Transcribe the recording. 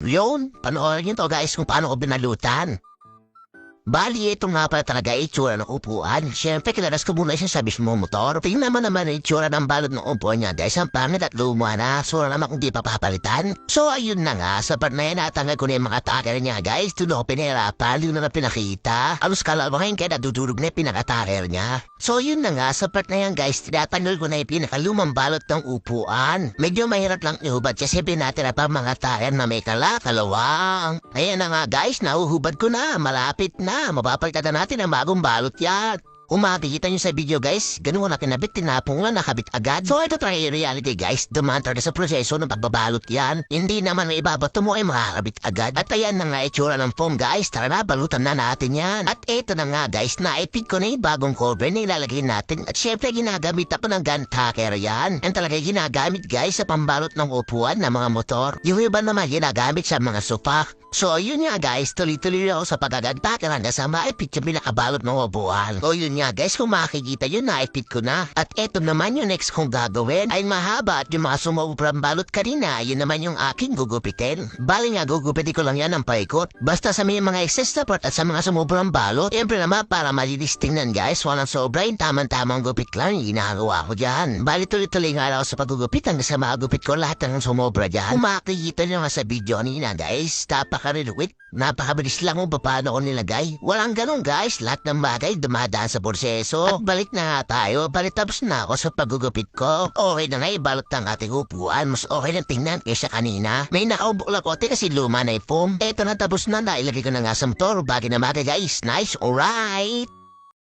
Yun, panoorin nyo to guys kung paano ko binalutan. Bali, ito nga pala talaga itsura ng upuan. Siyempre, kilaras ko muna siya sa mismo motor. Tingnan naman ang itsura ng balot ng upuan niya guys. Ang pangit at luma na. So naman kung di pa papalitan. So ayun na nga, sa part na yan natanggal ko na yung mga taker niya guys. Doon ako pinahirapan, doon na pinakita. Alos kalamahin kaya nadudurog na yung pinaka-taker niya. So yun na nga, sa part na yan guys, tinatanggal ko na yung pinakalumang balot ng upuan. Medyo mahirap lang ihubad kasi pinatira pa mga taker na may kalawang. Ayan na nga guys, nahuhubad ko na, malapit na. Mapapalitan na natin ang bagong balot yan. Kung makikita nyo sa video guys, ganun ko na kinabit, tinapong lang, nakabit agad. So ito tayo reality guys, dumantar na sa proseso ng pagbabalot yan. Hindi naman may ibabato mo ay makakabit agad. At ayan na nga itsura ng foam guys, tara na, balutan na natin yan. At ito na nga guys, naipit ko na yung bagong cover na ilalagay natin. At syempre ginagamit ako ng gun tacker yan. Yan talaga ginagamit guys sa pambalot ng upuan ng mga motor. Yung iba naman ginagamit sa mga sofa. So yun nga guys, tuloy-tuloy ako sa pagagagtaker hanggang sa maipit yung pinakabalot ng upuan. So yun nga guys, kung makikita yun, naipit ko na. At eto naman yung next kong gagawin ay mahaba at yung mga sumubrang balot kanina, yun naman yung aking gugupitin. Bali nga, gugupitin ko lang yan ng paikot. Basta sa may mga excess na part at sa mga sumubrang balot, siyempre naman para malinis tingnan guys, walang sobra yung tamang-tamang gupit lang yung ginagawa ko dyan. Bali tuloy-tuloy nga ako sa paggugupit hanggang sa magupit ko lahat ng sumobra dyan. Kung makikita nyo nga sa video nina guys, napaka-reluwit. Napakabilis lang kung paano ko nilagay. Walang ganun guys, lahat ng bagay dumadaan sa proseso. At balik na nga tayo, balik tapos na ako sa paggugupit ko. Okay na nga ibalot ng ating upuan, mas okay na tingnan kaysa kanina. May nakaumbok kote kasi luma na yung foam. Eto na tapos na, nailagay ko na nga sa motor, bagay na bagay guys, nice, alright.